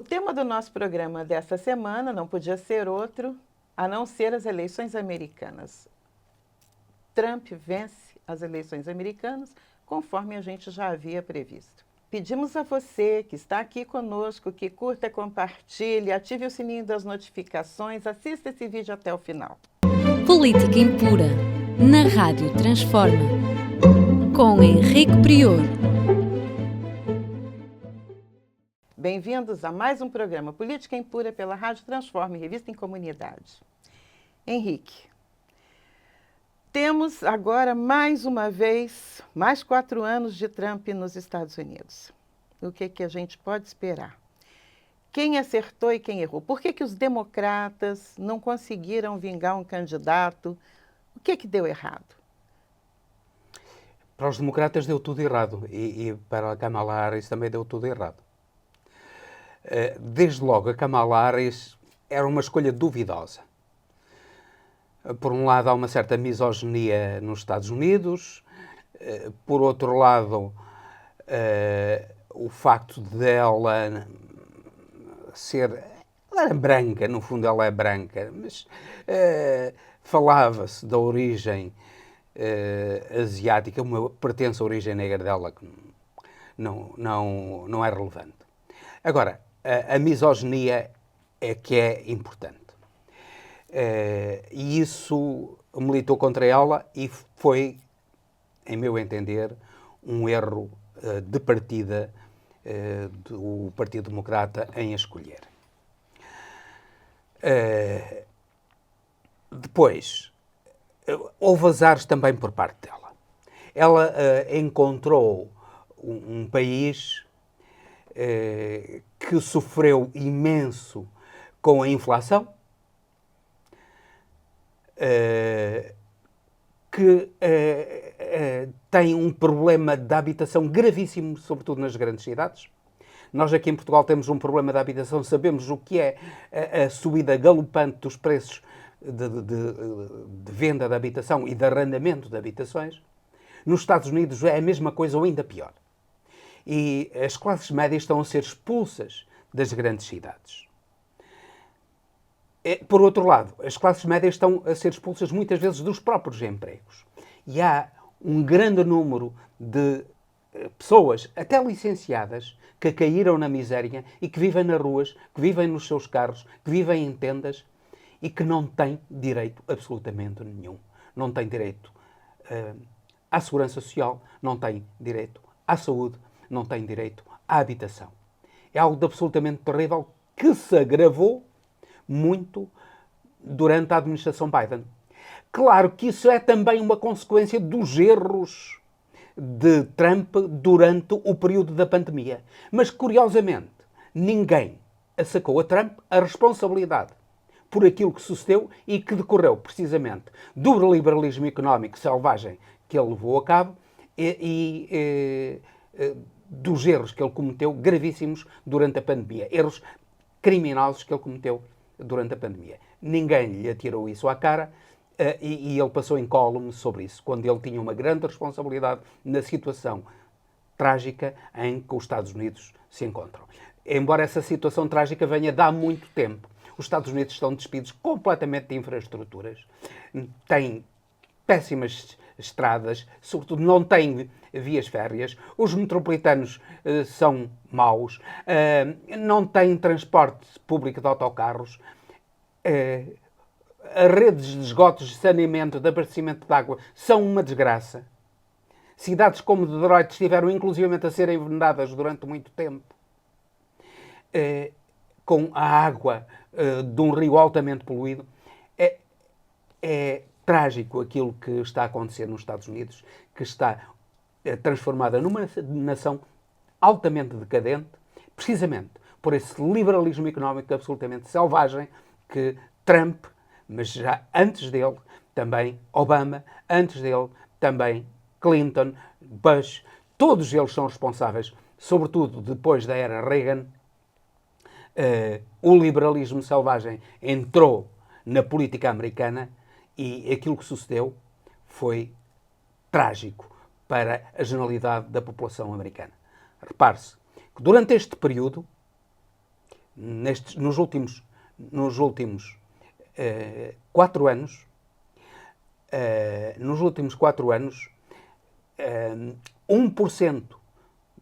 tema do nosso programa dessa semana não podia ser outro, a não ser as eleições americanas. Trump vence as eleições americanas, conforme a gente já havia previsto. Pedimos a você que está aqui conosco, que curta, compartilhe, ative o sininho das notificações, assista esse vídeo até o final. Política Impura, na Rádio Transforma, com Henrique Prior. Bem-vindos a mais um programa Política Impura pela Rádio Transforma, revista em comunidade. Henrique, temos agora mais uma vez, mais 4 anos de Trump nos Estados Unidos. O que a gente pode esperar? Quem acertou e quem errou? Por que os democratas não conseguiram vingar um candidato? O que deu errado? Para os democratas deu tudo errado e para a Kamala Harris também deu tudo errado. Desde logo, a Kamala Harris era uma escolha duvidosa. Por um lado, há uma certa misoginia nos Estados Unidos. Por outro lado, o facto dela ser... Ela era branca, no fundo ela é branca, mas falava-se da origem asiática, uma pertence à origem negra dela que não é relevante. Agora, a misoginia é que é importante. E isso militou contra ela e foi, em meu entender, um erro de partida do Partido Democrata em a escolher. Depois, houve azares também por parte dela. Ela encontrou um país que sofreu imenso com a inflação, que tem um problema de habitação gravíssimo, sobretudo nas grandes cidades. Nós aqui em Portugal temos um problema de habitação, sabemos o que é a subida galopante dos preços de venda de habitação e de arrendamento de habitações. Nos Estados Unidos é a mesma coisa ou ainda pior. E as classes médias estão a ser expulsas das grandes cidades. Por outro lado, as classes médias estão a ser expulsas muitas vezes dos próprios empregos. E há um grande número de pessoas, até licenciadas, que caíram na miséria e que vivem nas ruas, que vivem nos seus carros, que vivem em tendas e que não têm direito absolutamente nenhum. Não têm direito à segurança social, não têm direito à saúde, não têm direito à habitação. É algo de absolutamente terrível que se agravou muito durante a administração Biden. Claro que isso é também uma consequência dos erros de Trump durante o período da pandemia. Mas, curiosamente, ninguém sacou a Trump a responsabilidade por aquilo que sucedeu e que decorreu precisamente do liberalismo económico selvagem que ele levou a cabo e dos erros que ele cometeu, gravíssimos, durante a pandemia. Erros criminosos que ele cometeu durante a pandemia. Ninguém lhe atirou isso à cara e ele passou incólume sobre isso, quando ele tinha uma grande responsabilidade na situação trágica em que os Estados Unidos se encontram. Embora essa situação trágica venha de há muito tempo. Os Estados Unidos estão despidos completamente de infraestruturas, têm péssimas estradas, sobretudo não têm vias férreas, os metropolitanos são maus, não têm transporte público de autocarros, as redes de esgotos de saneamento, de abastecimento de água, são uma desgraça. Cidades como Detroit estiveram inclusivamente a ser envenenadas durante muito tempo, com a água de um rio altamente poluído. É trágico aquilo que está a acontecer nos Estados Unidos, que está transformada numa nação altamente decadente, precisamente por esse liberalismo económico absolutamente selvagem que Trump, mas já antes dele, também Obama, antes dele, também Clinton, Bush, todos eles são responsáveis, sobretudo depois da era Reagan. O liberalismo selvagem entrou na política americana e aquilo que sucedeu foi trágico para a generalidade da população americana. Repare-se que durante este período nos últimos 4 anos, 1%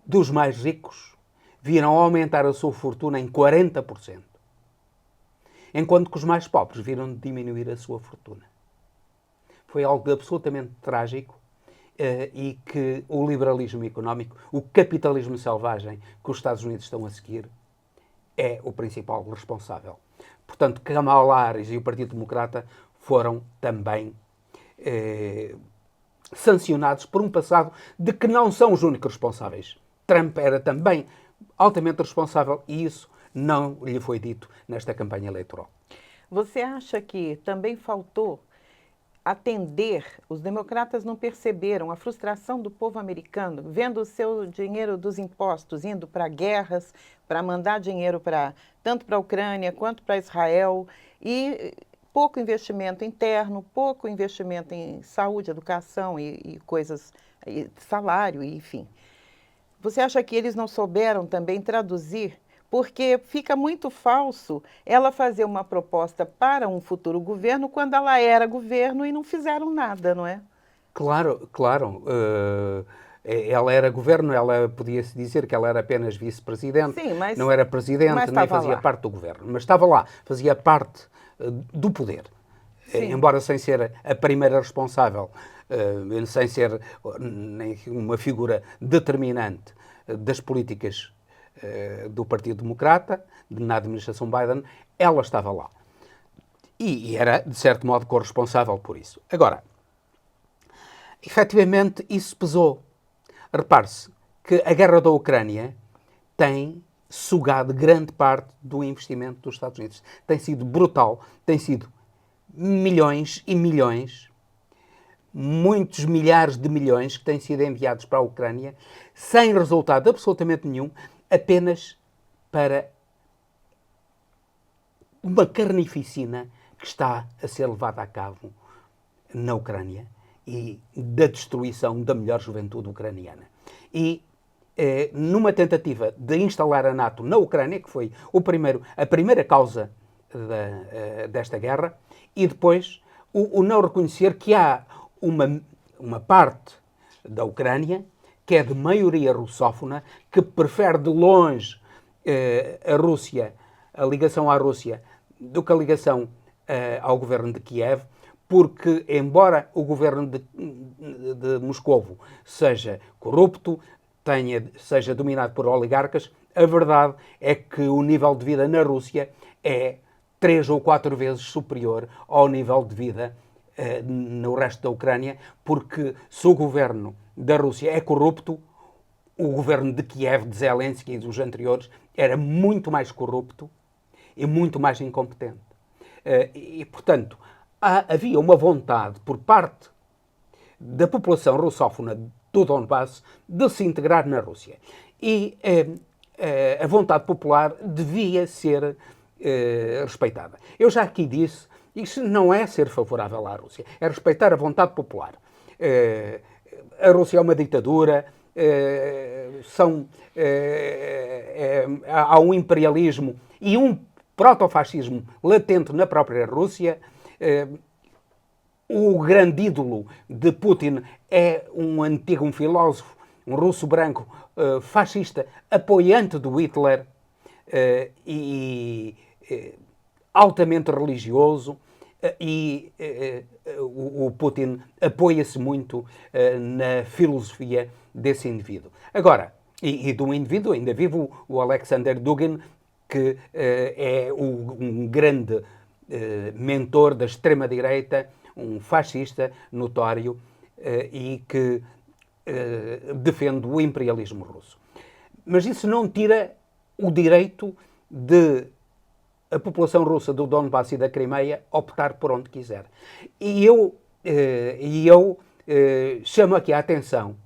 dos mais ricos viram aumentar a sua fortuna em 40%, enquanto que os mais pobres viram diminuir a sua fortuna. Foi algo absolutamente trágico e que o liberalismo económico, o capitalismo selvagem que os Estados Unidos estão a seguir, é o principal responsável. Portanto, Kamala Harris e o Partido Democrata foram também sancionados por um passado de que não são os únicos responsáveis. Trump era também altamente responsável e isso não lhe foi dito nesta campanha eleitoral. Você acha que também faltou atender, os democratas não perceberam a frustração do povo americano, vendo o seu dinheiro dos impostos indo para guerras, para mandar dinheiro tanto para a Ucrânia quanto para Israel, e pouco investimento interno, pouco investimento em saúde, educação e coisas, e salário, enfim. Você acha que eles não souberam também traduzir? Porque fica muito falso ela fazer uma proposta para um futuro governo quando ela era governo e não fizeram nada, não é? Claro, claro. Ela era governo, ela podia-se dizer que ela era apenas vice-presidente, Sim, mas, não era presidente, nem fazia parte do governo, mas estava lá, fazia parte do poder. Embora sem ser a primeira responsável, sem ser uma figura determinante das políticas do Partido Democrata, na administração Biden, ela estava lá. E era, de certo modo, corresponsável por isso. Agora, efetivamente, isso pesou. Repare-se que a guerra da Ucrânia tem sugado grande parte do investimento dos Estados Unidos. Tem sido brutal, tem sido milhões e milhões, muitos milhares de milhões que têm sido enviados para a Ucrânia, sem resultado absolutamente nenhum, apenas para uma carnificina que está a ser levada a cabo na Ucrânia e da destruição da melhor juventude ucraniana. E numa tentativa de instalar a NATO na Ucrânia, que foi a primeira causa desta guerra, e depois o não reconhecer que há uma parte da Ucrânia que é de maioria russófona, que prefere de longe a ligação à Rússia, do que a ligação ao governo de Kiev, porque, embora o governo de Moscovo seja corrupto, seja dominado por oligarcas, a verdade é que o nível de vida na Rússia é 3 ou 4 vezes superior ao nível de vida no resto da Ucrânia, porque se o governo da Rússia é corrupto, o governo de Kiev, de Zelensky e dos anteriores, era muito mais corrupto e muito mais incompetente. E, portanto, havia uma vontade por parte da população russófona do Donbass de se integrar na Rússia. E a vontade popular devia ser respeitada. Eu já aqui disse, isso não é ser favorável à Rússia, é respeitar a vontade popular. A Rússia é uma ditadura, há um imperialismo e um protofascismo latente na própria Rússia. O grande ídolo de Putin é um filósofo, um russo branco, fascista, apoiante do Hitler e altamente religioso. E o Putin apoia-se muito na filosofia desse indivíduo. Agora, e de um indivíduo ainda vivo, o Alexander Dugin, que é um grande mentor da extrema-direita, um fascista notório e que defende o imperialismo russo. Mas isso não tira o direito de a população russa do Donbass e da Crimeia optar por onde quiser. E eu chamo aqui a atenção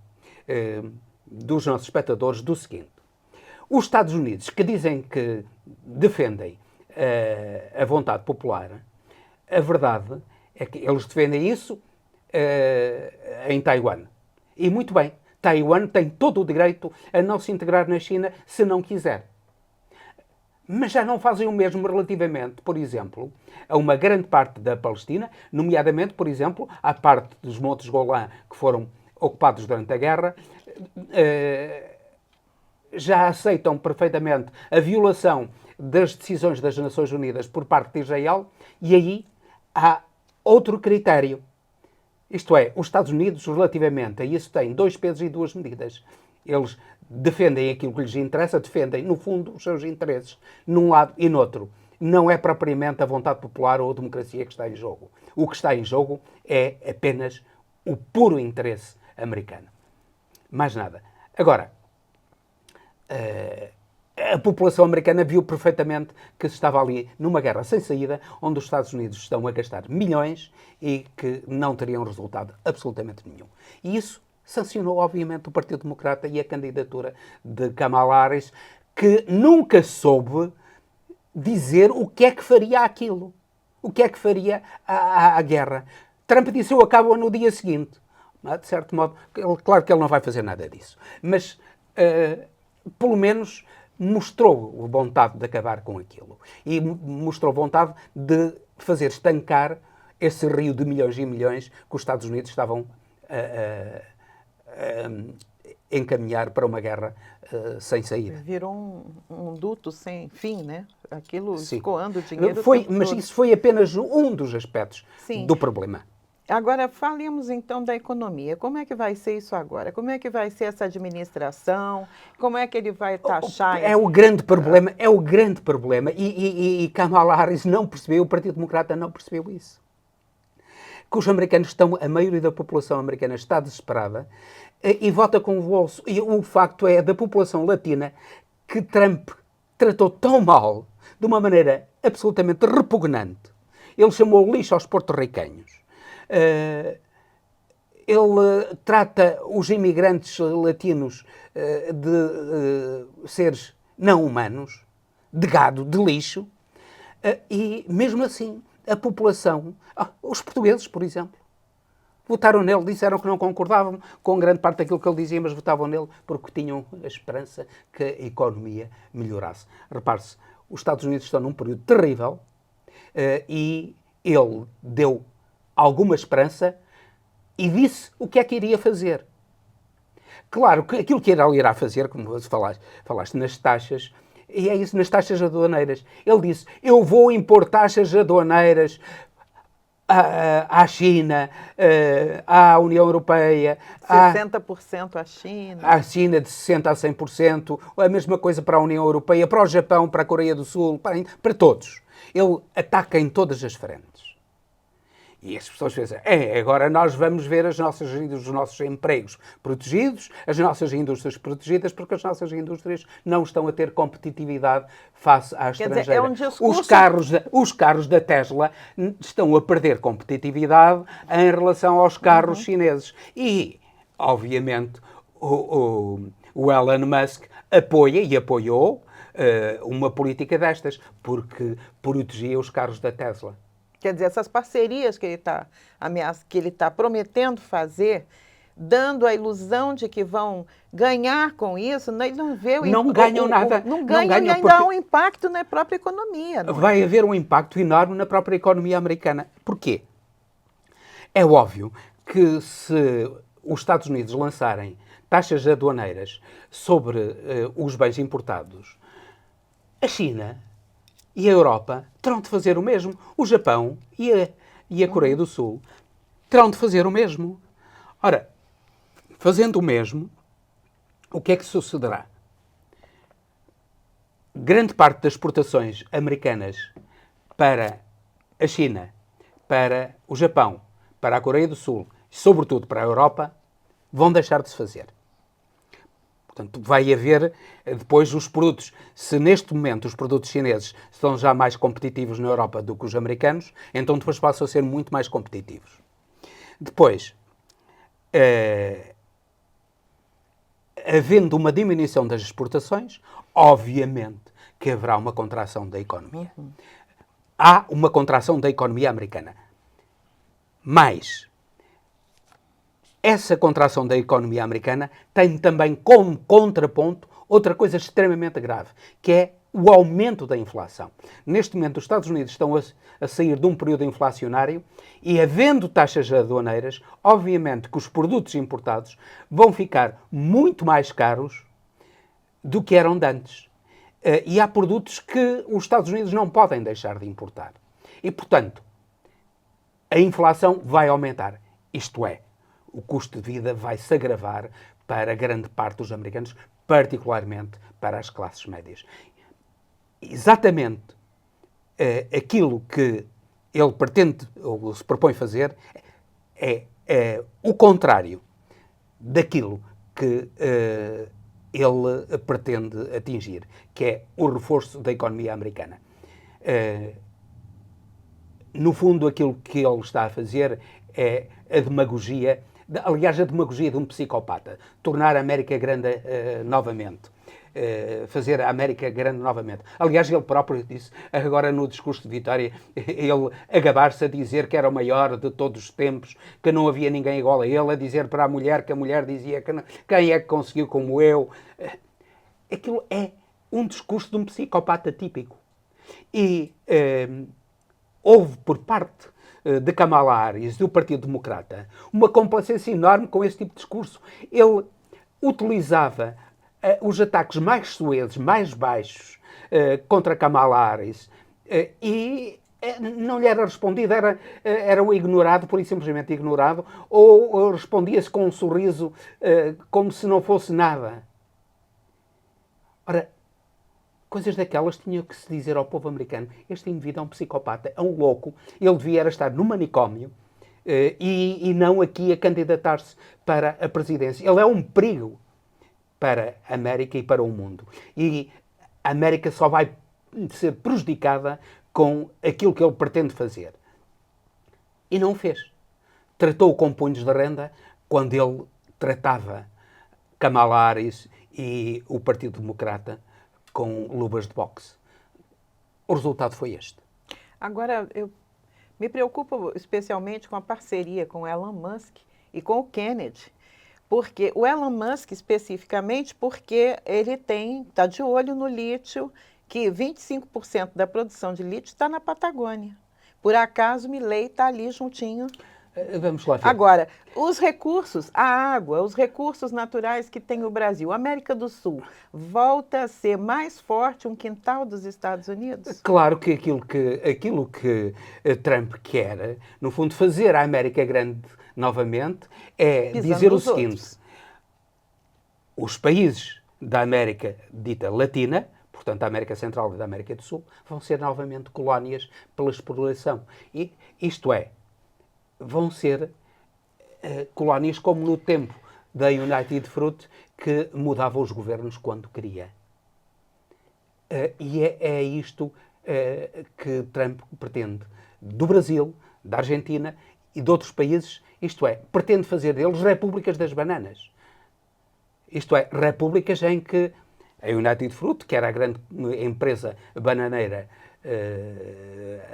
dos nossos espectadores do seguinte. Os Estados Unidos, que dizem que defendem a vontade popular, a verdade é que eles defendem isso em Taiwan. E muito bem, Taiwan tem todo o direito a não se integrar na China se não quiser. mas já não fazem o mesmo relativamente, por exemplo, a uma grande parte da Palestina, nomeadamente, por exemplo, à parte dos Montes Golã que foram ocupados durante a guerra, já aceitam perfeitamente a violação das decisões das Nações Unidas por parte de Israel, e aí há outro critério. Isto é, os Estados Unidos, relativamente a isso, têm dois pesos e duas medidas. Eles defendem aquilo que lhes interessa, defendem, no fundo, os seus interesses, num lado e no outro. Não é propriamente a vontade popular ou a democracia que está em jogo. O que está em jogo é apenas o puro interesse americano. Mais nada. Agora, a população americana viu perfeitamente que se estava ali numa guerra sem saída, onde os Estados Unidos estão a gastar milhões e que não teriam resultado absolutamente nenhum. E isso sancionou, obviamente, o Partido Democrata e a candidatura de Kamala Harris, que nunca soube dizer o que é que faria aquilo. O que é que faria a guerra. Trump disse, eu acabo no dia seguinte. De certo modo, claro que ele não vai fazer nada disso. Mas, pelo menos, mostrou vontade de acabar com aquilo. E mostrou vontade de fazer estancar esse rio de milhões e milhões que os Estados Unidos estavam a encaminhar para uma guerra sem saída. Virou um duto sem fim, né? Aquilo Sim. escoando dinheiro. Mas isso foi apenas um dos aspectos Sim. do problema. Agora, falemos então da economia. Como é que vai ser isso agora? Como é que vai ser essa administração? Como é que ele vai taxar? É o grande problema, é o grande problema. E Kamala Harris não percebeu, o Partido Democrata não percebeu isso. Que os americanos estão, a maioria da população americana está desesperada e vota com o bolso. E o facto é da população latina que Trump tratou tão mal, de uma maneira absolutamente repugnante. Ele chamou lixo aos porto-riquenhos. Ele trata os imigrantes latinos de seres não humanos, de gado, de lixo, e mesmo assim a população, os portugueses, por exemplo, votaram nele, disseram que não concordavam com grande parte daquilo que ele dizia, mas votavam nele porque tinham a esperança que a economia melhorasse. Repare-se, os Estados Unidos estão num período terrível e ele deu alguma esperança e disse o que é que iria fazer. Claro que aquilo que ele irá fazer, como falaste nas taxas, e é isso, nas taxas aduaneiras. Ele disse, eu vou impor taxas aduaneiras à China, à União Europeia, 60% à China. À China de 60% a 100%, a mesma coisa para a União Europeia, para o Japão, para a Coreia do Sul, para todos. Ele ataca em todas as frentes. E as pessoas pensam, agora nós vamos ver os nossos empregos protegidos, as nossas indústrias protegidas, porque as nossas indústrias não estão a ter competitividade face à estrangeira. Quer dizer, é um discurso... Os carros da Tesla estão a perder competitividade em relação aos carros chineses. E, obviamente, o Elon Musk apoia e apoiou uma política destas, porque protegia os carros da Tesla. Quer dizer, essas parcerias que ele está prometendo fazer, dando a ilusão de que vão ganhar com isso, ele não vê não ganham nada. Não ganham e ainda há um impacto na própria economia. Vai haver um impacto enorme na própria economia americana. Porquê? É óbvio que se os Estados Unidos lançarem taxas aduaneiras sobre os bens importados, a China e a Europa terão de fazer o mesmo. O Japão e a Coreia do Sul terão de fazer o mesmo. Ora, fazendo o mesmo, o que é que sucederá? Grande parte das exportações americanas para a China, para o Japão, para a Coreia do Sul e, sobretudo, para a Europa, vão deixar de se fazer. Portanto, vai haver depois os produtos. Se neste momento os produtos chineses estão já mais competitivos na Europa do que os americanos, então depois passam a ser muito mais competitivos. Depois, havendo uma diminuição das exportações, obviamente que haverá uma contração da economia. Há uma contração da economia americana. Mas essa contração da economia americana tem também como contraponto outra coisa extremamente grave, que é o aumento da inflação. Neste momento, os Estados Unidos estão a sair de um período inflacionário e, havendo taxas aduaneiras, obviamente que os produtos importados vão ficar muito mais caros do que eram de antes. E há produtos que os Estados Unidos não podem deixar de importar. E, portanto, a inflação vai aumentar. Isto é, o custo de vida vai se agravar para grande parte dos americanos, particularmente para as classes médias. Exatamente aquilo que ele pretende ou se propõe fazer é o contrário daquilo que ele pretende atingir, que é o reforço da economia americana. No fundo, aquilo que ele está a fazer é a demagogia, aliás, a demagogia de um psicopata, tornar a América grande novamente. Fazer a América grande novamente. Aliás, ele próprio disse, agora no discurso de vitória, ele a gabar-se a dizer que era o maior de todos os tempos, que não havia ninguém igual a ele, a dizer para a mulher que a mulher dizia que não, quem é que conseguiu como eu. Aquilo é um discurso de um psicopata típico. E houve por parte de Kamala Harris, do Partido Democrata, uma complacência enorme com esse tipo de discurso. Ele utilizava os ataques mais suaves, mais baixos contra Kamala Harris e não lhe era respondido, era o ignorado, por simplesmente ignorado, ou respondia-se com um sorriso como se não fosse nada. Ora, coisas daquelas tinham que se dizer ao povo americano: este indivíduo é um psicopata, é um louco, ele devia estar no manicômio e não aqui a candidatar-se para a presidência. Ele é um perigo para a América e para o mundo. E a América só vai ser prejudicada com aquilo que ele pretende fazer. E não o fez. Tratou-o com punhos de renda quando ele tratava Kamala Harris e o Partido Democrata com luvas de boxe. O resultado foi este. Agora, eu me preocupo especialmente com a parceria com Elon Musk e com o Kennedy. Porque o Elon Musk, especificamente, porque ele está de olho no lítio, que 25% da produção de lítio está na Patagônia. Por acaso, Milei está ali juntinho. Vamos lá ver. Agora, os recursos, a água, os recursos naturais que tem o Brasil, a América do Sul, volta a ser mais forte um quintal dos Estados Unidos? Claro que aquilo que Trump quer, no fundo, fazer a América grande novamente, é Pisando dizer o nos seguinte: outros. Os países da América dita latina, portanto a América Central e da América do Sul, vão ser novamente colónias pela exploração. E, isto é, vão ser colónias como no tempo da United Fruit, que mudava os governos quando queria. E é isto que Trump pretende do Brasil, da Argentina e de outros países, isto é, pretende fazer deles repúblicas das bananas. Isto é, repúblicas em que a United Fruit, que era a grande empresa bananeira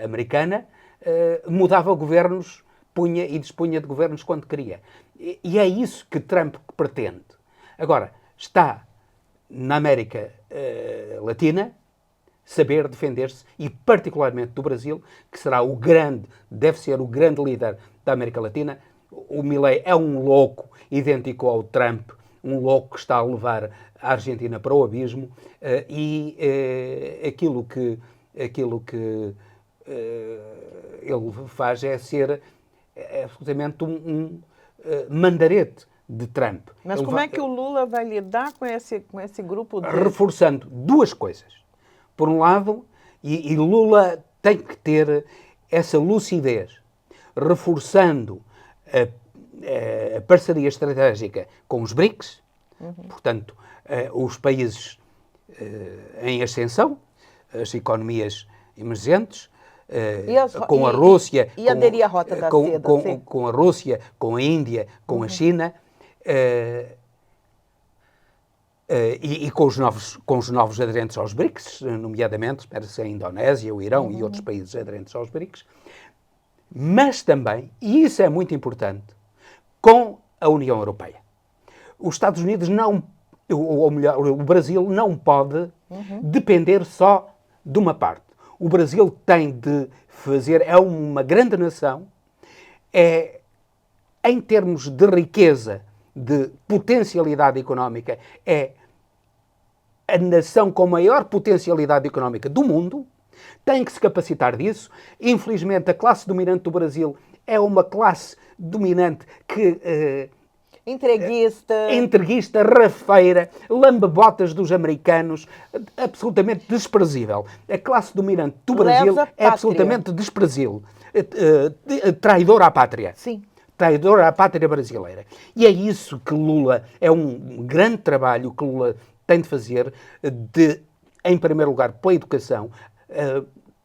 americana, mudava governos, punha e dispunha de governos quando queria. E é isso que Trump pretende. Agora, está na América Latina saber defender-se, e particularmente do Brasil, que será deve ser o grande líder da América Latina. O Milei é um louco idêntico ao Trump, um louco que está a levar a Argentina para o abismo, e aquilo que ele faz é ser absolutamente um mandarete de Trump. Mas como é que o Lula vai lidar com esse grupo de... Reforçando duas coisas. Por um lado, e Lula tem que ter essa lucidez, reforçando a parceria estratégica com os BRICS, portanto, os países em ascensão, as economias emergentes, com a Rússia, e aderir à Rota da Seda, com a Rússia, com a Índia, com a China, e com os novos aderentes aos BRICS, nomeadamente, espera-se a Indonésia, o Irão e outros países aderentes aos BRICS, mas também, e isso é muito importante, com a União Europeia. Os Estados Unidos não, ou melhor, o Brasil não pode depender só de uma parte. O Brasil tem de fazer, é uma grande nação, em termos de riqueza, de potencialidade económica, é a nação com maior potencialidade económica do mundo, tem que se capacitar disso. Infelizmente, a classe dominante do Brasil é uma classe dominante que... entreguista, rafeira, lambe-botas dos americanos, absolutamente desprezível. A classe dominante do Brasil é absolutamente desprezível. Traidora à pátria. Sim. Traidora à pátria brasileira. E é isso que Lula, é um grande trabalho que Lula tem de fazer, em primeiro lugar, pela educação,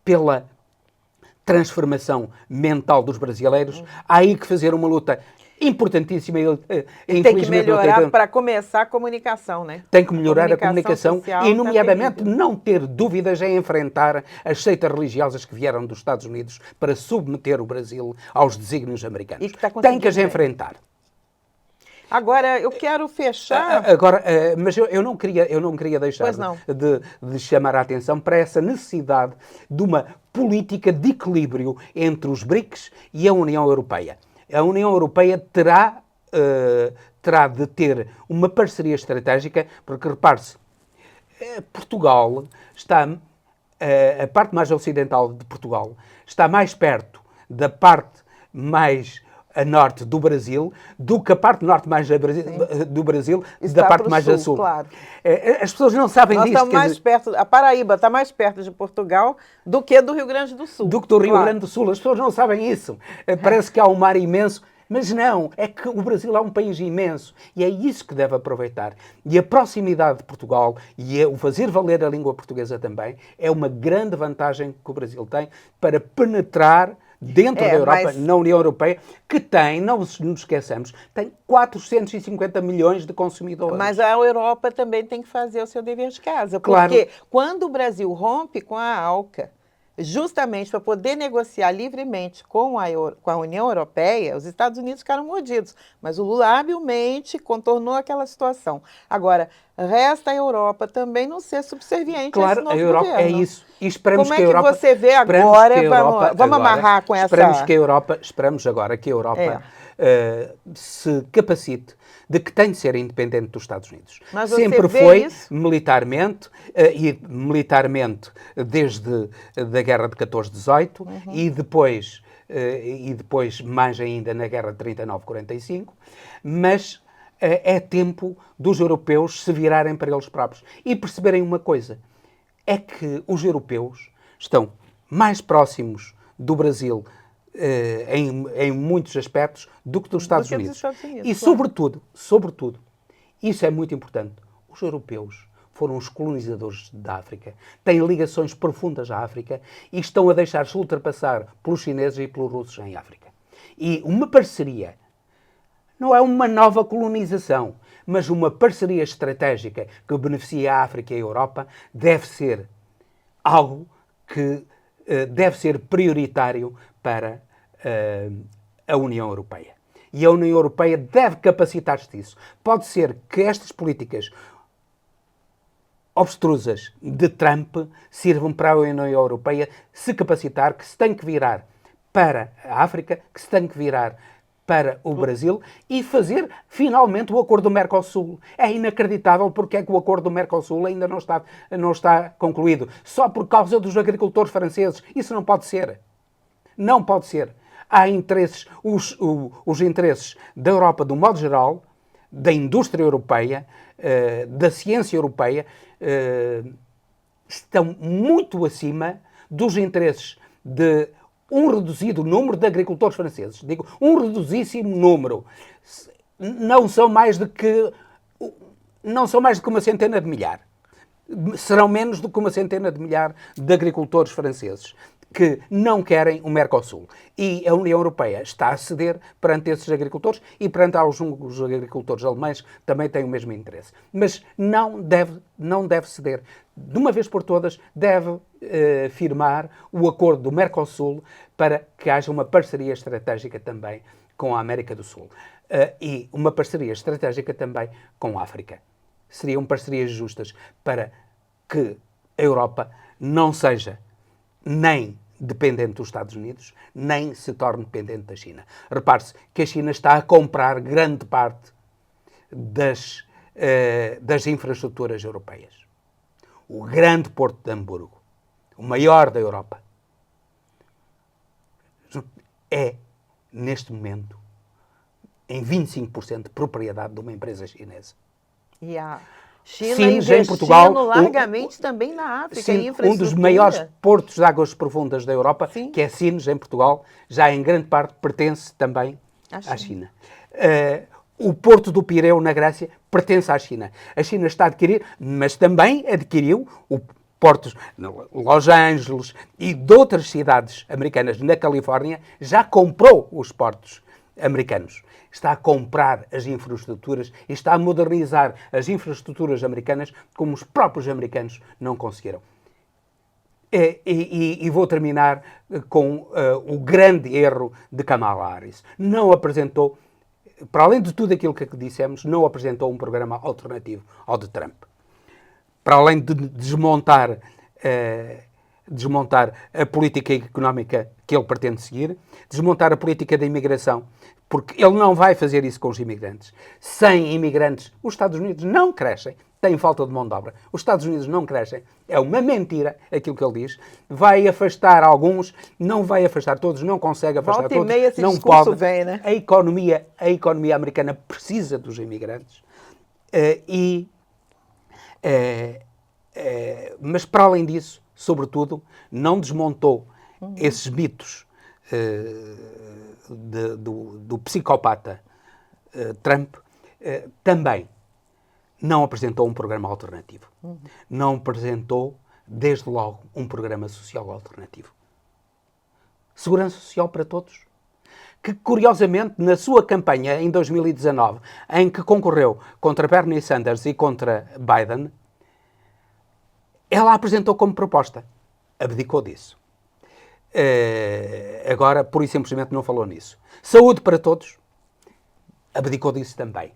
pela transformação mental dos brasileiros. Há aí que fazer uma luta importantíssima. Tem que melhorar, para começar, a comunicação, né? Tem que melhorar a comunicação e, nomeadamente, tá não ter dúvidas em enfrentar as seitas religiosas que vieram dos Estados Unidos para submeter o Brasil aos desígnios americanos. E que tá tem que as enfrentar. Agora, eu quero fechar... Mas eu não queria deixar de chamar a atenção para essa necessidade de uma política de equilíbrio entre os BRICS e a União Europeia. A União Europeia terá de ter uma parceria estratégica, porque, repare-se, Portugal está, a parte mais ocidental de Portugal, está mais perto da parte mais a norte do Brasil do que a parte norte mais do Brasil da parte mais a sul. Claro. As pessoas não sabem disto. Nós estamos mais perto, a Paraíba está mais perto de Portugal do que do Rio Grande do Sul. Do que do Rio Grande do Sul. As pessoas não sabem isso. Parece que há um mar imenso. Mas não, é que o Brasil é um país imenso e é isso que deve aproveitar. E a proximidade de Portugal e o fazer valer a língua portuguesa também é uma grande vantagem que o Brasil tem para penetrar dentro da Europa, na União Europeia, que tem, não nos esqueçamos, tem 450 milhões de consumidores. Mas a Europa também tem que fazer o seu dever de casa. Porque quando o Brasil rompe com a ALCA, justamente para poder negociar livremente com a União Europeia, os Estados Unidos ficaram mordidos. Mas o Lula habilmente contornou aquela situação. Agora, resta a Europa também não ser subserviente a esse novo a Europa governo. é isso. E esperamos Como que a Europa... Como é que você vê agora? Vamos amarrar com essa... Esperamos agora que a Europa se capacite de que tem de ser independente dos Estados Unidos. Mas sempre foi militarmente, desde a Guerra de 14-18 e depois mais ainda na Guerra de 39-45, mas é tempo dos europeus se virarem para eles próprios e perceberem uma coisa, é que os europeus estão mais próximos do Brasil em muitos aspectos do que dos Estados Unidos. E sobretudo, isso é muito importante, os europeus foram os colonizadores da África, têm ligações profundas à África e estão a deixar-se ultrapassar pelos chineses e pelos russos em África. E uma parceria, não é uma nova colonização, mas uma parceria estratégica que beneficia a África e a Europa, deve ser algo que deve ser prioritário para a União Europeia. E a União Europeia deve capacitar-se disso. Pode ser que estas políticas obstrusas de Trump sirvam para a União Europeia se capacitar, que se tem que virar para a África, que se tem que virar para o Brasil e fazer finalmente o acordo do Mercosul. É inacreditável porque é que o acordo do Mercosul ainda não está concluído. Só por causa dos agricultores franceses. Isso não pode ser. Não pode ser. Há interesses, os interesses da Europa, do modo geral, da indústria europeia, da ciência europeia, estão muito acima dos interesses de um reduzido número de agricultores franceses. Digo, um reduzíssimo número. Não são mais do que uma centena de milhar. Serão menos do que uma centena de milhar de agricultores franceses que não querem o Mercosul. E a União Europeia está a ceder perante esses agricultores e perante alguns agricultores alemães que também têm o mesmo interesse. Mas não deve ceder. De uma vez por todas, deve firmar o acordo do Mercosul para que haja uma parceria estratégica também com a América do Sul. E uma parceria estratégica também com a África. Seriam parcerias justas para que a Europa não seja nem dependente dos Estados Unidos, nem se torne dependente da China. Repare-se que a China está a comprar grande parte das infraestruturas europeias. O grande porto de Hamburgo, o maior da Europa, é, neste momento, em 25% de propriedade de uma empresa chinesa. E a China Sines, investindo em Portugal, largamente também na África, em infraestrutura. Um dos maiores portos de águas profundas da Europa, Sim. que é Sines, em Portugal, já em grande parte pertence também à China. O porto do Pireu, na Grécia, pertence à China. A China está a adquirir, mas também adquiriu portos de Los Angeles e de outras cidades americanas na Califórnia, já comprou os portos americanos. Está a comprar as infraestruturas e está a modernizar as infraestruturas americanas como os próprios americanos não conseguiram. E vou terminar com o grande erro de Kamala Harris. Não apresentou, para além de tudo aquilo que dissemos, não apresentou um programa alternativo ao de Trump. Para além de desmontar a política económica que ele pretende seguir, desmontar a política da imigração, porque ele não vai fazer isso com os imigrantes. Sem imigrantes, os Estados Unidos não crescem, têm falta de mão de obra. Os Estados Unidos não crescem. É uma mentira aquilo que ele diz. Vai afastar alguns, não vai afastar todos, não consegue afastar Volta todos. E meia esse não discurso pode. vem, né? A economia americana precisa dos imigrantes. Mas, para além disso, sobretudo, não desmontou esses mitos do psicopata Trump. Também não apresentou um programa alternativo. Não apresentou, desde logo, um programa social alternativo. Segurança Social para Todos, que, curiosamente, na sua campanha, em 2019, em que concorreu contra Bernie Sanders e contra Biden, ela apresentou como proposta. Abdicou disso. Agora, pura e simplesmente, não falou nisso. Saúde para todos. Abdicou disso também.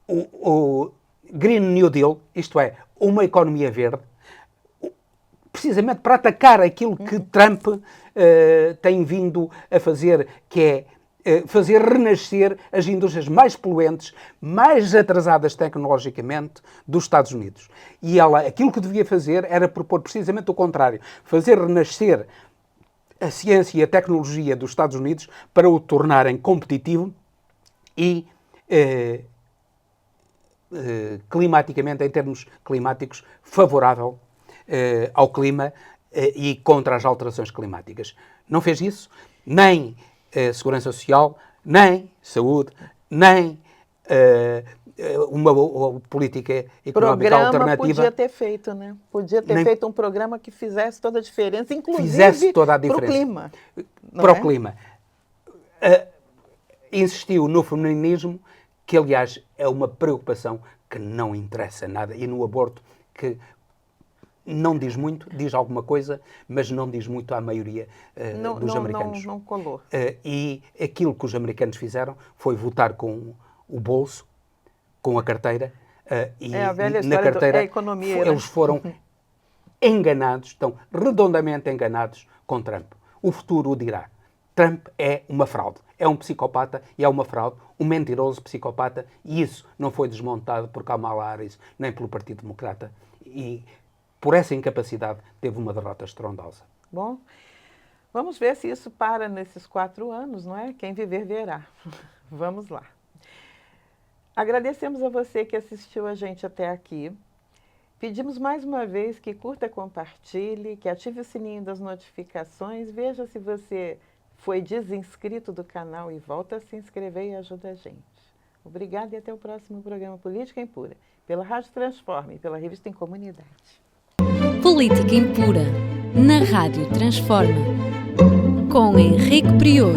O Green New Deal, isto é, uma economia verde, precisamente para atacar aquilo que Trump tem vindo a fazer, que é fazer renascer as indústrias mais poluentes, mais atrasadas tecnologicamente dos Estados Unidos. E ela, aquilo que devia fazer era propor precisamente o contrário, fazer renascer a ciência e a tecnologia dos Estados Unidos para o tornarem competitivo e climaticamente, em termos climáticos, favorável ao clima e contra as alterações climáticas. Não fez isso, nem Segurança Social, nem saúde, nem uma política económica alternativa. Podia ter feito, né? Podia ter feito um programa que fizesse toda a diferença, inclusive para o clima. Para o clima. Insistiu no feminismo, que, aliás, é uma preocupação que não interessa nada, e no aborto, que não diz muito, diz alguma coisa, mas não diz muito à maioria dos americanos. Não colou. E aquilo que os americanos fizeram foi votar com o bolso, com a carteira, e a velha na carteira economia, eles foram enganados, estão redondamente enganados com Trump. O futuro o dirá. Trump é uma fraude, é um psicopata e é uma fraude, um mentiroso psicopata, e isso não foi desmontado por Kamala Harris nem pelo Partido Democrata, e por essa incapacidade teve uma derrota estrondosa. Bom, vamos ver se isso para nesses 4 anos, não é? Quem viver verá. Vamos lá. Agradecemos a você que assistiu a gente até aqui. Pedimos mais uma vez que curta, compartilhe, que ative o sininho das notificações, veja se você foi desinscrito do canal e volta a se inscrever e ajuda a gente. Obrigada e até o próximo programa Política Impura, pela Rádio Transforma e pela Revista em Comunidade. Política Impura, na Rádio Transforma, com Henrique Prior.